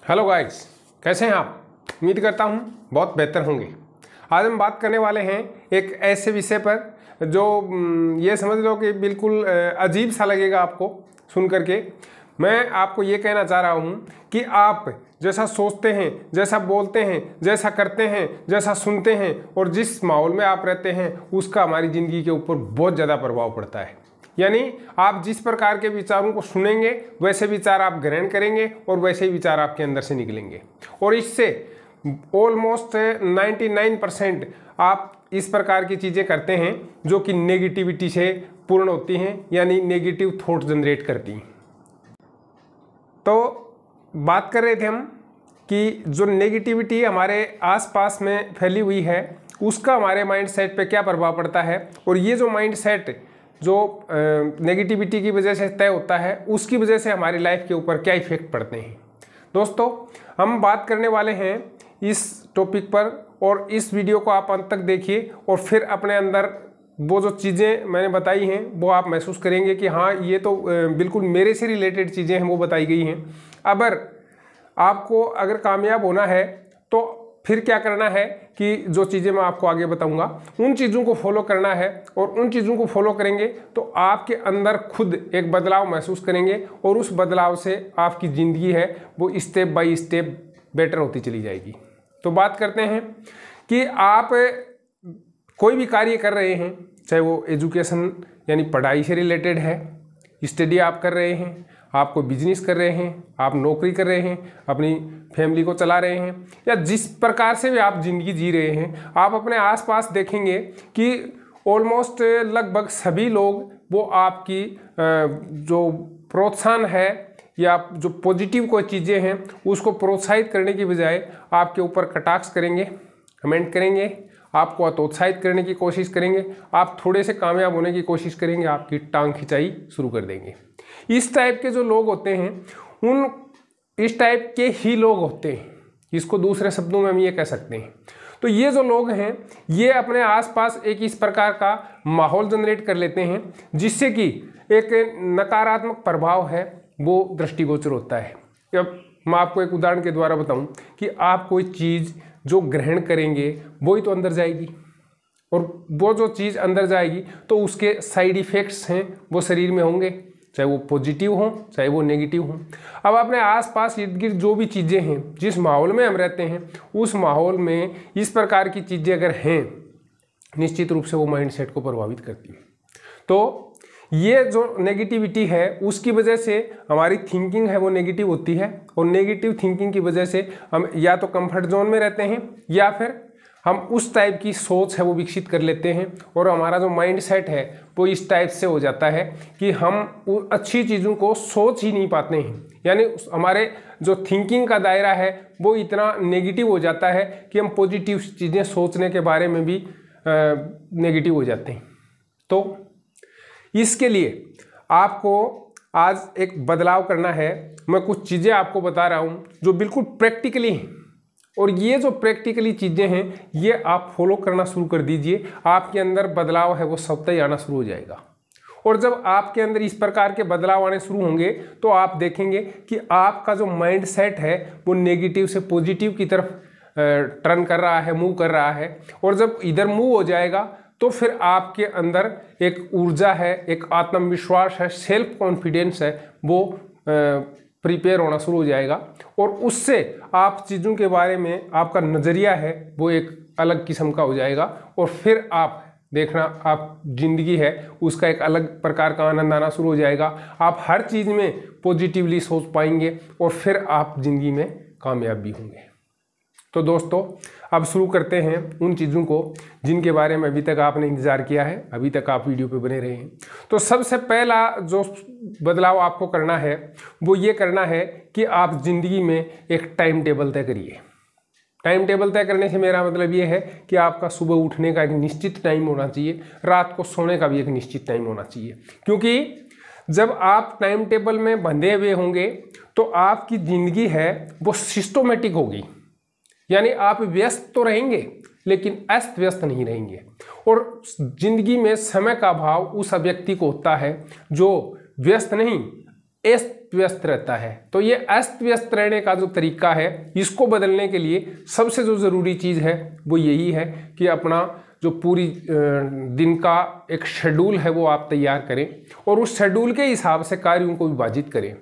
Hello guys, कैसे हैं आप? उम्मीद करता हूं बहुत बेहतर होंगे। आज हम बात करने वाले हैं एक ऐसे विषय पर जो ये समझ लो कि बिल्कुल अजीब सा लगेगा आपको सुन करके। मैं आपको ये कहना चाह रहा हूं कि आप जैसा सोचते हैं, जैसा बोलते हैं, जैसा करते हैं, जैसा सुनते हैं और जिस माहौल में आप रहते हैं उसका हमारी ज़िंदगी के ऊपर बहुत ज़्यादा प्रभाव पड़ता है। यानी आप जिस प्रकार के विचारों को सुनेंगे वैसे विचार आप ग्रहण करेंगे और वैसे ही विचार आपके अंदर से निकलेंगे। और इससे ऑलमोस्ट 99% आप इस प्रकार की चीज़ें करते हैं जो कि नेगेटिविटी से पूर्ण होती हैं, यानी नेगेटिव थॉट जनरेट करती हैं। तो बात कर रहे थे हम कि जो नेगेटिविटी हमारे आसपास में फैली हुई है उसका हमारे माइंड सेट पे क्या प्रभाव पड़ता है, और ये जो माइंड सेट जो नेगेटिविटी की वजह से तय होता है उसकी वजह से हमारी लाइफ के ऊपर क्या इफेक्ट पड़ते हैं। दोस्तों, हम बात करने वाले हैं इस टॉपिक पर, और इस वीडियो को आप अंत तक देखिए और फिर अपने अंदर वो जो चीज़ें मैंने बताई हैं वो आप महसूस करेंगे कि हाँ, ये तो बिल्कुल मेरे से रिलेटेड चीज़ें हैं, वो बताई गई हैं। अगर आपको अगर कामयाब होना है तो फिर क्या करना है कि जो चीज़ें मैं आपको आगे बताऊंगा उन चीज़ों को फॉलो करना है, और उन चीज़ों को फॉलो करेंगे तो आपके अंदर खुद एक बदलाव महसूस करेंगे और उस बदलाव से आपकी ज़िंदगी है वो स्टेप बाय स्टेप बेटर होती चली जाएगी। तो बात करते हैं कि आप कोई भी कार्य कर रहे हैं, चाहे वो एजुकेशन यानी पढ़ाई से रिलेटेड है, स्टडी आप कर रहे हैं, आप कोई बिजनेस कर रहे हैं, आप नौकरी कर रहे हैं, अपनी फैमिली को चला रहे हैं, या जिस प्रकार से भी आप ज़िंदगी जी रहे हैं, आप अपने आसपास देखेंगे कि ऑलमोस्ट लगभग सभी लोग वो आपकी जो प्रोत्साहन है या जो पॉजिटिव कोई चीज़ें हैं उसको प्रोत्साहित करने की बजाय आपके ऊपर कटाक्ष करेंगे, कमेंट करेंगे, आपको हतोत्साहित करने की कोशिश करेंगे, आप थोड़े से कामयाब होने की कोशिश करेंगे, आपकी टांग खिंचाई शुरू कर देंगे। इस टाइप के जो लोग होते हैं इस टाइप के ही लोग होते हैं, इसको दूसरे शब्दों में हम ये कह सकते हैं। तो ये जो लोग हैं ये अपने आसपास एक इस प्रकार का माहौल जनरेट कर लेते हैं जिससे कि एक नकारात्मक प्रभाव है वो दृष्टिगोचर होता है। अब मैं आपको एक उदाहरण के द्वारा बताऊं कि आप कोई चीज़ जो ग्रहण करेंगे वो ही तो अंदर जाएगी, और वो जो चीज़ अंदर जाएगी तो उसके साइड इफ़ेक्ट्स हैं वो शरीर में होंगे, चाहे वो पॉजिटिव हों चाहे वो नेगेटिव हों। अब अपने आसपास इर्द गिर्द जो भी चीज़ें हैं, जिस माहौल में हम रहते हैं उस माहौल में इस प्रकार की चीज़ें अगर हैं निश्चित रूप से वो माइंड सेट को प्रभावित करती हैं। तो ये जो नेगेटिविटी है उसकी वजह से हमारी थिंकिंग है वो नेगेटिव होती है, और नेगेटिव थिंकिंग की वजह से हम या तो कंफर्ट जोन में रहते हैं या फिर हम उस टाइप की सोच है वो विकसित कर लेते हैं, और हमारा जो माइंड सेट है वो इस टाइप से हो जाता है कि हम अच्छी चीज़ों को सोच ही नहीं पाते हैं। यानी हमारे जो थिंकिंग का दायरा है वो इतना नेगेटिव हो जाता है कि हम पॉजिटिव चीज़ें सोचने के बारे में भी नेगेटिव हो जाते हैं। तो इसके लिए आपको आज एक बदलाव करना है। मैं कुछ चीज़ें आपको बता रहा हूँ जो बिल्कुल प्रैक्टिकली हैं, और ये जो प्रैक्टिकली चीज़ें हैं ये आप फॉलो करना शुरू कर दीजिए। आपके अंदर बदलाव है वो स्वतः ही आना शुरू हो जाएगा, और जब आपके अंदर इस प्रकार के बदलाव आने शुरू होंगे तो आप देखेंगे कि आपका जो माइंड सेट है वो नेगेटिव से पॉजिटिव की तरफ टर्न कर रहा है, मूव कर रहा है। और जब इधर मूव हो जाएगा तो फिर आपके अंदर एक ऊर्जा है, एक आत्मविश्वास है, सेल्फ कॉन्फिडेंस है, वो प्रिपेयर होना शुरू हो जाएगा, और उससे आप चीज़ों के बारे में आपका नज़रिया है वो एक अलग किस्म का हो जाएगा, और फिर आप देखना आप ज़िंदगी है उसका एक अलग प्रकार का आनंद आना शुरू हो जाएगा। आप हर चीज़ में पॉजिटिवली सोच पाएंगे और फिर आप ज़िंदगी में कामयाब भी होंगे। तो दोस्तों, अब शुरू करते हैं उन चीज़ों को जिनके बारे में अभी तक आपने इंतज़ार किया है, अभी तक आप वीडियो पे बने रहे हैं। तो सबसे पहला जो बदलाव आपको करना है वो ये करना है कि आप ज़िंदगी में एक टाइम टेबल तय करिए। टाइम टेबल तय करने से मेरा मतलब ये है कि आपका सुबह उठने का एक निश्चित टाइम होना चाहिए, रात को सोने का भी एक निश्चित टाइम होना चाहिए। क्योंकि जब आप टाइम टेबल में बंधे हुए होंगे तो आपकी ज़िंदगी है वो सिस्टोमेटिक होगी, यानी आप व्यस्त तो रहेंगे लेकिन अस्त व्यस्त नहीं रहेंगे। और जिंदगी में समय का अभाव उस व्यक्ति को होता है जो व्यस्त नहीं अस्त व्यस्त रहता है। तो ये अस्त व्यस्त रहने का जो तरीका है, इसको बदलने के लिए सबसे जो ज़रूरी चीज़ है वो यही है कि अपना जो पूरी दिन का एक शेड्यूल है वो आप तैयार करें और उस शेड्यूल के हिसाब से कार्यों को विभाजित करें।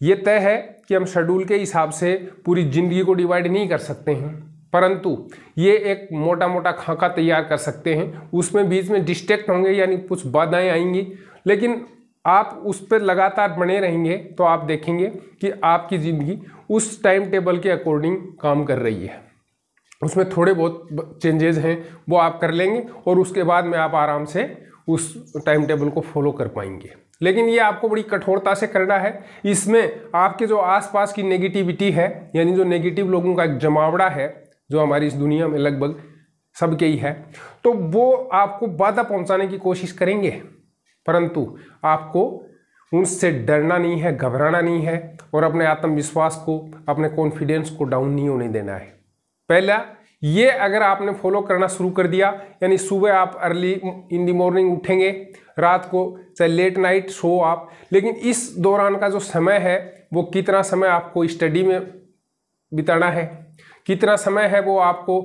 ये तय है कि हम शेड्यूल के हिसाब से पूरी ज़िंदगी को डिवाइड नहीं कर सकते हैं, परंतु ये एक मोटा मोटा खाका तैयार कर सकते हैं। उसमें बीच में डिस्ट्रैक्ट होंगे, यानी कुछ बाधाएं आएंगी, लेकिन आप उस पर लगातार बने रहेंगे तो आप देखेंगे कि आपकी ज़िंदगी उस टाइम टेबल के अकॉर्डिंग काम कर रही है। उसमें थोड़े बहुत चेंजेस हैं वो आप कर लेंगे और उसके बाद में आप आराम से उस टाइम टेबल को फॉलो कर पाएंगे। लेकिन ये आपको बड़ी कठोरता से करना है। इसमें आपके जो आसपास की नेगेटिविटी है, यानी जो नेगेटिव लोगों का एक जमावड़ा है जो हमारी इस दुनिया में लगभग सबके ही है, तो वो आपको बाधा पहुंचाने की कोशिश करेंगे, परंतु आपको उनसे डरना नहीं है, घबराना नहीं है और अपने आत्मविश्वास को, अपने कॉन्फिडेंस को डाउन नहीं होने देना है। पहला ये अगर आपने फॉलो करना शुरू कर दिया, यानी सुबह आप अर्ली इन दी मॉर्निंग उठेंगे, रात को चाहे लेट नाइट सो आप, लेकिन इस दौरान का जो समय है वो कितना समय आपको स्टडी में बिताना है, कितना समय है वो आपको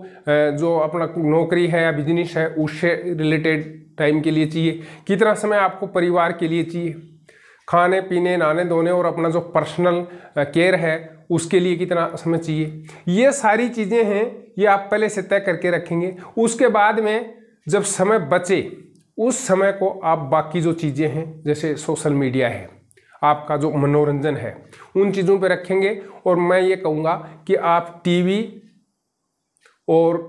जो अपना नौकरी है या बिजनेस है उससे रिलेटेड टाइम के लिए चाहिए, कितना समय आपको परिवार के लिए चाहिए, खाने पीने नहाने धोने और अपना जो पर्सनल केयर है उसके लिए कितना समय चाहिए। ये सारी चीज़ें हैं, ये आप पहले से तय करके रखेंगे। उसके बाद में जब समय बचे उस समय को आप बाकी जो चीज़ें हैं जैसे सोशल मीडिया है, आपका जो मनोरंजन है, उन चीज़ों पे रखेंगे। और मैं ये कहूँगा कि आप टीवी और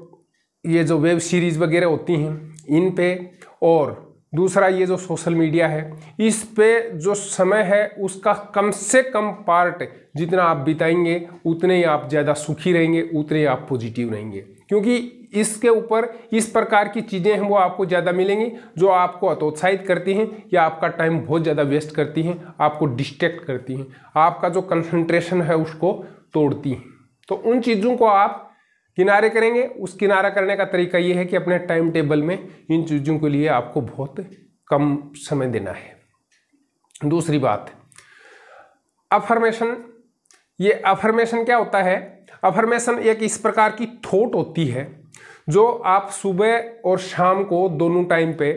ये जो वेब सीरीज़ वगैरह होती हैं इन पे, और दूसरा ये जो सोशल मीडिया है इस पे जो समय है उसका कम से कम पार्ट जितना आप बिताएंगे उतने ही आप ज़्यादा सुखी रहेंगे, उतने ही आप पॉजिटिव रहेंगे, क्योंकि इसके ऊपर इस प्रकार की चीज़ें हैं वो आपको ज़्यादा मिलेंगी जो आपको हतोत्साहित करती हैं या आपका टाइम बहुत ज़्यादा वेस्ट करती हैं, आपको डिस्ट्रैक्ट करती हैं, आपका जो कंसंट्रेशन है उसको तोड़ती हैं। तो उन चीज़ों को आप किनारे करेंगे। उस किनारा करने का तरीका ये है कि अपने टाइम टेबल में इन चीज़ों के लिए आपको बहुत कम समय देना है। दूसरी बात, अफर्मेशन। ये अफर्मेशन क्या होता है? अफर्मेशन एक इस प्रकार की थॉट होती है जो आप सुबह और शाम को दोनों टाइम पे,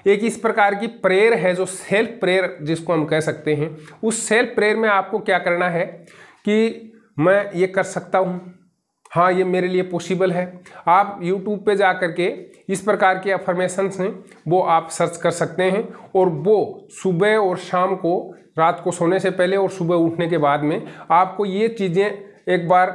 एक इस प्रकार की प्रेयर है जो सेल्फ प्रेयर जिसको हम कह सकते हैं। उस सेल्फ प्रेयर में आपको क्या करना है कि मैं ये कर सकता हूँ, हाँ ये मेरे लिए पॉसिबल है। आप YouTube पे जा कर के इस प्रकार के अफर्मेशंस हैं वो आप सर्च कर सकते हैं और वो सुबह और शाम को, रात को सोने से पहले और सुबह उठने के बाद में आपको ये चीज़ें एक बार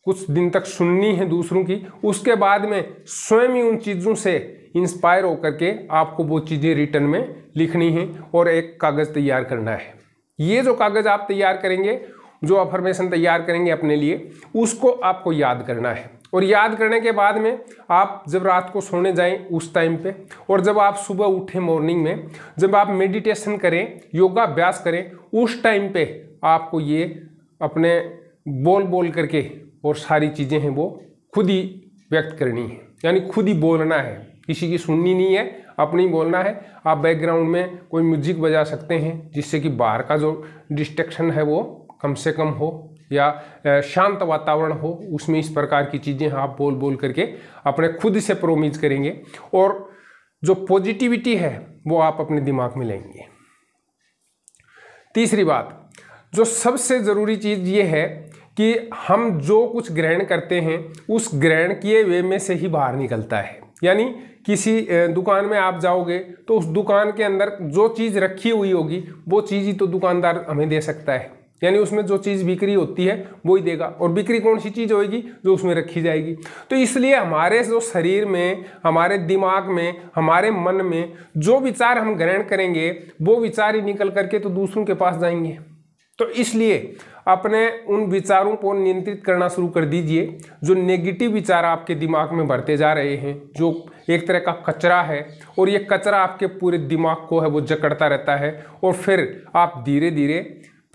कुछ दिन तक सुननी है दूसरों की। उसके बाद में स्वयं ही उन चीज़ों से इंस्पायर होकर के आपको वो चीज़ें रिटर्न में लिखनी है और एक कागज़ तैयार करना है। ये जो कागज़ आप तैयार करेंगे, जो अफर्मेशन तैयार करेंगे अपने लिए, उसको आपको याद करना है। और याद करने के बाद में आप जब रात को सोने जाएं उस टाइम पे, और जब आप सुबह उठें मॉर्निंग में, जब आप मेडिटेशन करें, योगा अभ्यास करें, उस टाइम पे आपको ये अपने बोल बोल करके और सारी चीज़ें हैं वो खुद ही व्यक्त करनी है, यानी खुद ही बोलना है, किसी की सुननी नहीं है, अपनी बोलना है। आप बैकग्राउंड में कोई म्यूजिक बजा सकते हैं जिससे कि बाहर का जो डिस्ट्रैक्शन है वो कम से कम हो या शांत वातावरण हो, उसमें इस प्रकार की चीज़ें आप बोल बोल करके अपने खुद से प्रोमिस करेंगे और जो पॉजिटिविटी है वो आप अपने दिमाग में लेंगे। तीसरी बात, जो सबसे ज़रूरी चीज़ ये है कि हम जो कुछ ग्रहण करते हैं उस ग्रहण किए वे में से ही बाहर निकलता है। यानी किसी दुकान में आप जाओगे तो उस दुकान के अंदर जो चीज़ रखी हुई होगी वो चीज़ ही तो दुकानदार हमें दे सकता है, यानी उसमें जो चीज़ बिक्री होती है वो ही देगा। और बिक्री कौन सी चीज़ होगी? जो उसमें रखी जाएगी। तो इसलिए हमारे जो शरीर में, हमारे दिमाग में, हमारे मन में जो विचार हम ग्रहण करेंगे वो विचार ही निकल करके तो दूसरों के पास जाएंगे। तो इसलिए अपने उन विचारों को नियंत्रित करना शुरू कर दीजिए जो नेगेटिव विचार आपके दिमाग में बढ़ते जा रहे हैं, जो एक तरह का कचरा है, और ये कचरा आपके पूरे दिमाग को है वो जकड़ता रहता है। और फिर आप धीरे धीरे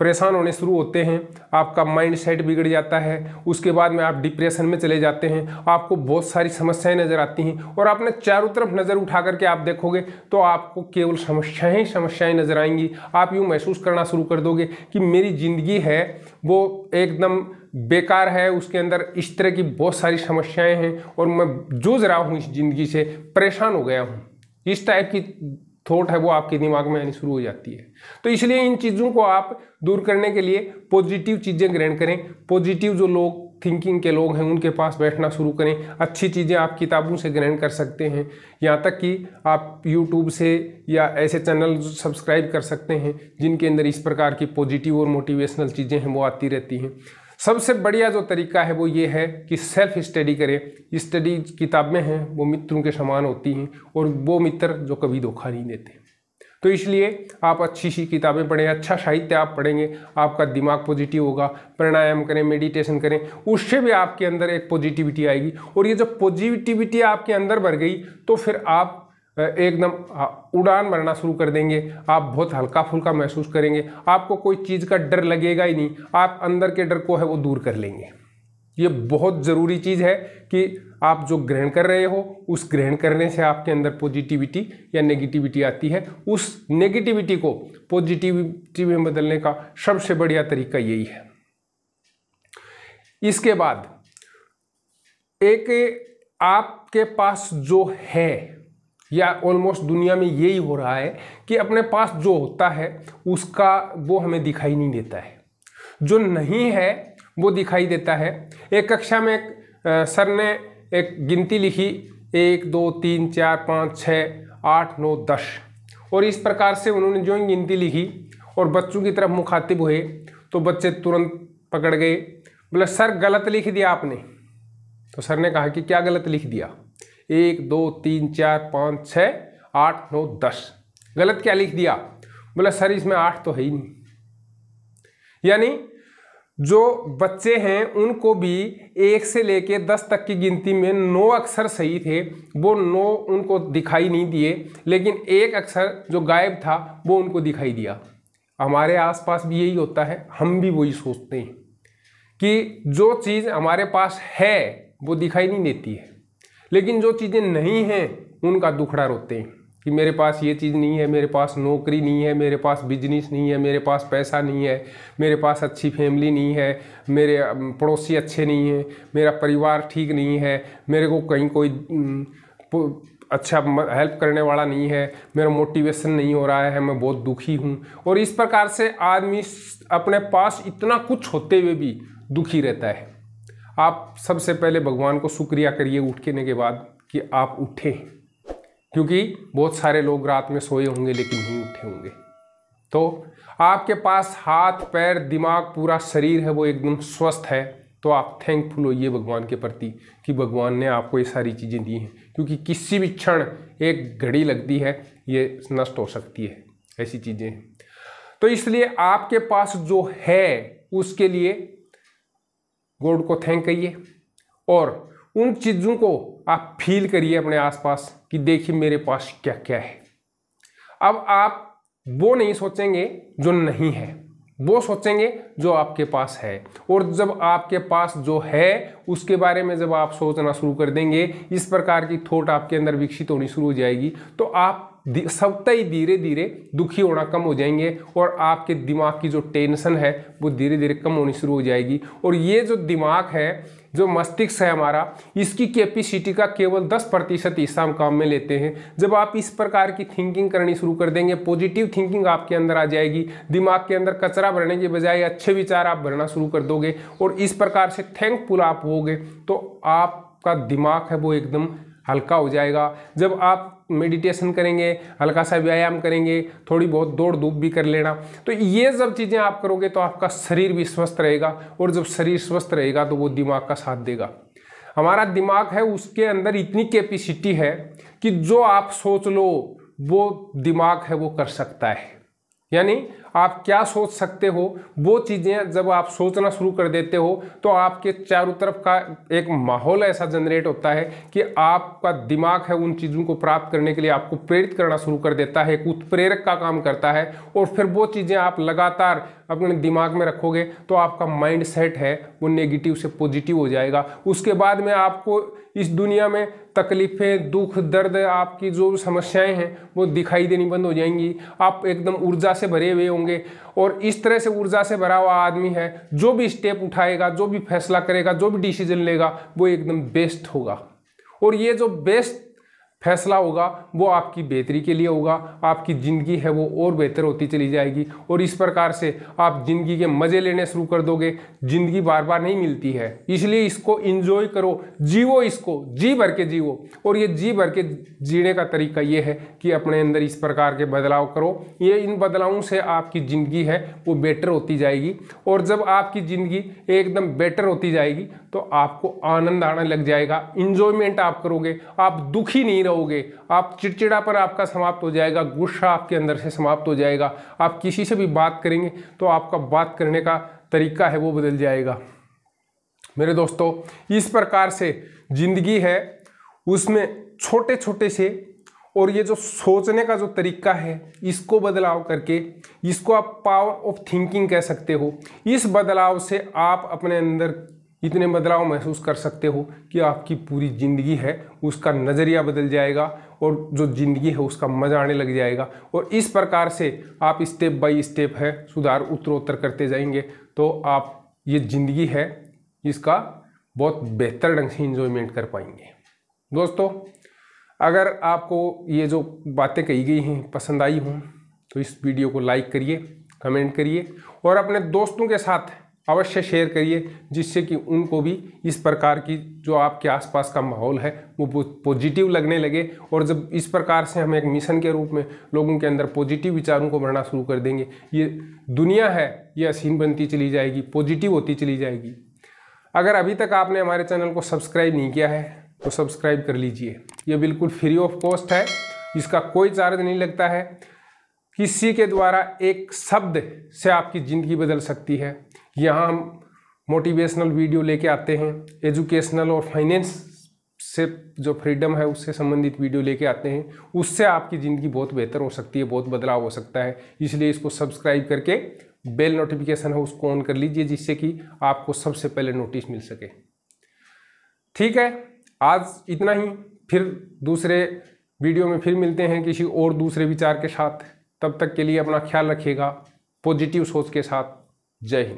परेशान होने शुरू होते हैं, आपका माइंड सेट बिगड़ जाता है, उसके बाद में आप डिप्रेशन में चले जाते हैं, आपको बहुत सारी समस्याएं नज़र आती हैं और आपने चारों तरफ नज़र उठा करके आप देखोगे तो आपको केवल समस्याएं समस्याएं नज़र आएंगी। आप यूँ महसूस करना शुरू कर दोगे कि मेरी ज़िंदगी है वो एकदम बेकार है, उसके अंदर इस तरह की बहुत सारी समस्याएं हैं और मैं जूझ रहा हूँ इस ज़िंदगी से, परेशान हो गया हूँ। इस टाइप की थॉट है वो आपके दिमाग में आनी शुरू हो जाती है। तो इसलिए इन चीज़ों को आप दूर करने के लिए पॉजिटिव चीज़ें ग्रहण करें। पॉजिटिव जो लोग थिंकिंग के लोग हैं उनके पास बैठना शुरू करें। अच्छी चीज़ें आप किताबों से ग्रहण कर सकते हैं, यहाँ तक कि आप यूट्यूब से या ऐसे चैनल सब्सक्राइब कर सकते हैं जिनके अंदर इस प्रकार की पॉजिटिव और मोटिवेशनल चीज़ें हैं वो आती रहती हैं। सबसे बढ़िया जो तरीका है वो ये है कि सेल्फ स्टडी करें। स्टडी किताबें हैं वो मित्रों के समान होती हैं और वो मित्र जो कभी धोखा नहीं देते। तो इसलिए आप अच्छी सी किताबें पढ़ें, अच्छा साहित्य आप पढ़ेंगे, आपका दिमाग पॉजिटिव होगा। प्राणायाम करें, मेडिटेशन करें, उससे भी आपके अंदर एक पॉजिटिविटी आएगी और ये जो पॉजिटिविटी आपके अंदर भर गई तो फिर आप एकदम उड़ान भरना शुरू कर देंगे। आप बहुत हल्का फुल्का महसूस करेंगे, आपको कोई चीज़ का डर लगेगा ही नहीं, आप अंदर के डर को है वो दूर कर लेंगे। ये बहुत ज़रूरी चीज़ है कि आप जो ग्रहण कर रहे हो उस ग्रहण करने से आपके अंदर पॉजिटिविटी या नेगेटिविटी आती है। उस नेगेटिविटी को पॉजिटिविटी में बदलने का सबसे बढ़िया तरीका यही है। इसके बाद एक आपके पास जो है, या ऑलमोस्ट दुनिया में यही हो रहा है कि अपने पास जो होता है उसका वो हमें दिखाई नहीं देता है, जो नहीं है वो दिखाई देता है। एक कक्षा में सर ने एक गिनती लिखी 1 2 3 4 5 6 8 9 10 और इस प्रकार से उन्होंने जो गिनती लिखी और बच्चों की तरफ मुखातिब हुए तो बच्चे तुरंत पकड़ गए, बोले सर गलत लिख दिया आपने। तो सर ने कहा कि क्या गलत लिख दिया? 1 2 3 4 5 6 8 9 10 गलत क्या लिख दिया? बोला सर इसमें 8 तो है ही नहीं। यानी जो बच्चे हैं उनको भी 1 से लेके 10 तक की गिनती में 9 अक्षर सही थे, वो 9 उनको दिखाई नहीं दिए, लेकिन एक अक्षर जो गायब था वो उनको दिखाई दिया। हमारे आसपास भी यही होता है, हम भी वही सोचते हैं कि जो चीज़ हमारे पास है वो दिखाई नहीं देती है, लेकिन जो चीज़ें नहीं हैं उनका दुखड़ा रोते हैं कि मेरे पास ये चीज़ नहीं है, मेरे पास नौकरी नहीं है, मेरे पास बिजनेस नहीं है, मेरे पास पैसा नहीं है, मेरे पास अच्छी फैमिली नहीं है, मेरे पड़ोसी अच्छे नहीं हैं, मेरा परिवार ठीक नहीं है, मेरे को कहीं कोई अच्छा हेल्प करने वाला नहीं है, मेरा मोटिवेशन नहीं हो रहा है, मैं बहुत दुखी हूँ। और इस प्रकार से आदमी अपने पास इतना कुछ होते हुए भी दुखी रहता है। आप सबसे पहले भगवान को शुक्रिया करिए उठने के बाद कि आप उठे, क्योंकि बहुत सारे लोग रात में सोए होंगे लेकिन नहीं उठे होंगे। तो आपके पास हाथ पैर दिमाग पूरा शरीर है वो एकदम स्वस्थ है, तो आप थैंकफुल होइए भगवान के प्रति कि भगवान ने आपको ये सारी चीज़ें दी हैं, क्योंकि किसी भी क्षण एक घड़ी लगती है ये नष्ट हो सकती है, ऐसी चीज़ें हैं। तो इसलिए आपके पास जो है उसके लिए गॉड को थैंक करिए और उन चीज़ों को आप फील करिए अपने आसपास कि देखिए मेरे पास क्या क्या है। अब आप वो नहीं सोचेंगे जो नहीं है, वो सोचेंगे जो आपके पास है। और जब आपके पास जो है उसके बारे में जब आप सोचना शुरू कर देंगे, इस प्रकार की थॉट आपके अंदर विकसित होनी शुरू हो जाएगी, तो आप सबसे ही धीरे धीरे दुखी होना कम हो जाएंगे और आपके दिमाग की जो टेंशन है वो धीरे धीरे कम होनी शुरू हो जाएगी। और ये जो दिमाग है, जो मस्तिष्क है हमारा, इसकी कैपेसिटी का केवल 10% हिस्सा हम काम में लेते हैं। जब आप इस प्रकार की थिंकिंग करनी शुरू कर देंगे, पॉजिटिव थिंकिंग आपके अंदर आ जाएगी, दिमाग के अंदर कचरा भरने के बजाय अच्छे विचार आप भरना शुरू कर दोगे और इस प्रकार से थैंकफुल आप होगे, तो आपका दिमाग है वो एकदम हल्का हो जाएगा। जब आप मेडिटेशन करेंगे, हल्का सा व्यायाम करेंगे, थोड़ी बहुत दौड़ धूप भी कर लेना, तो ये सब चीज़ें आप करोगे तो आपका शरीर भी स्वस्थ रहेगा और जब शरीर स्वस्थ रहेगा तो वो दिमाग का साथ देगा। हमारा दिमाग है उसके अंदर इतनी कैपेसिटी है कि जो आप सोच लो वो दिमाग है वो कर सकता है। यानी आप क्या सोच सकते हो वो चीज़ें जब आप सोचना शुरू कर देते हो तो आपके चारों तरफ का एक माहौल ऐसा जनरेट होता है कि आपका दिमाग है उन चीज़ों को प्राप्त करने के लिए आपको प्रेरित करना शुरू कर देता है, एक उत्प्रेरक का काम करता है। और फिर वो चीज़ें आप लगातार अपने दिमाग में रखोगे तो आपका माइंड सेट है वो नेगेटिव से पॉजिटिव हो जाएगा। उसके बाद में आपको इस दुनिया में तकलीफ़ें, दुख, दर्द, आपकी जो समस्याएं हैं वो दिखाई देनी बंद हो जाएंगी। आप एकदम ऊर्जा से भरे हुए होंगे और इस तरह से ऊर्जा से भरा हुआ आदमी है, जो भी स्टेप उठाएगा, जो भी फैसला करेगा, जो भी डिसीजन लेगा वो एकदम बेस्ट होगा। और ये जो बेस्ट फैसला होगा वो आपकी बेहतरी के लिए होगा, आपकी ज़िंदगी है वो और बेहतर होती चली जाएगी। और इस प्रकार से आप ज़िंदगी के मज़े लेने शुरू कर दोगे। ज़िंदगी बार बार नहीं मिलती है, इसलिए इसको इंजॉय करो, जियो, इसको जी भर के जियो। और ये जी भर के जीने का तरीका ये है कि अपने अंदर इस प्रकार के बदलाव करो। ये इन बदलावों से आपकी ज़िंदगी है वो बेटर होती जाएगी। और जब आपकी ज़िंदगी एकदम बेटर होती जाएगी तो आपको आनंद आने लग जाएगा, इंजॉयमेंट आप करोगे, आप दुखी नहीं रहोगे, आप चिड़चिड़ापन आपका समाप्त हो जाएगा, गुस्सा आपके अंदर से समाप्त हो जाएगा। आप किसी से भी बात करेंगे तो आपका बात करने का तरीका है वो बदल जाएगा। मेरे दोस्तों, इस प्रकार से ज़िंदगी है उसमें छोटे छोटे से, और ये जो सोचने का जो तरीका है इसको बदलाव करके, इसको आप पावर ऑफ थिंकिंग कह सकते हो। इस बदलाव से आप अपने अंदर इतने बदलाव महसूस कर सकते हो कि आपकी पूरी ज़िंदगी है उसका नज़रिया बदल जाएगा और जो ज़िंदगी है उसका मज़ा आने लग जाएगा। और इस प्रकार से आप स्टेप बाय स्टेप है सुधार उत्तरोत्तर करते जाएंगे तो आप ये ज़िंदगी है इसका बहुत बेहतर ढंग से इंजॉयमेंट कर पाएंगे। दोस्तों, अगर आपको ये जो बातें कही गई हैं पसंद आई हों तो इस वीडियो को लाइक करिए, कमेंट करिए और अपने दोस्तों के साथ अवश्य शेयर करिए, जिससे कि उनको भी इस प्रकार की जो आपके आसपास का माहौल है वो पॉजिटिव लगने लगे। और जब इस प्रकार से हम एक मिशन के रूप में लोगों के अंदर पॉजिटिव विचारों को भरना शुरू कर देंगे, ये दुनिया है ये हसीन बनती चली जाएगी, पॉजिटिव होती चली जाएगी। अगर अभी तक आपने हमारे चैनल को सब्सक्राइब नहीं किया है तो सब्सक्राइब कर लीजिए। ये बिल्कुल फ्री ऑफ कॉस्ट है, इसका कोई चार्ज नहीं लगता है। किसी के द्वारा एक शब्द से आपकी ज़िंदगी बदल सकती है। यहाँ हम मोटिवेशनल वीडियो लेके आते हैं, एजुकेशनल और फाइनेंस से जो फ्रीडम है उससे संबंधित वीडियो लेके आते हैं, उससे आपकी ज़िंदगी बहुत बेहतर हो सकती है, बहुत बदलाव हो सकता है। इसलिए इसको सब्सक्राइब करके बेल नोटिफिकेशन है उसको ऑन कर लीजिए, जिससे कि आपको सबसे पहले नोटिस मिल सके। ठीक है, आज इतना ही, फिर दूसरे वीडियो में फिर मिलते हैं किसी और दूसरे विचार के साथ। तब तक के लिए अपना ख्याल रखिएगा, पॉजिटिव सोच के साथ। जय हिंद।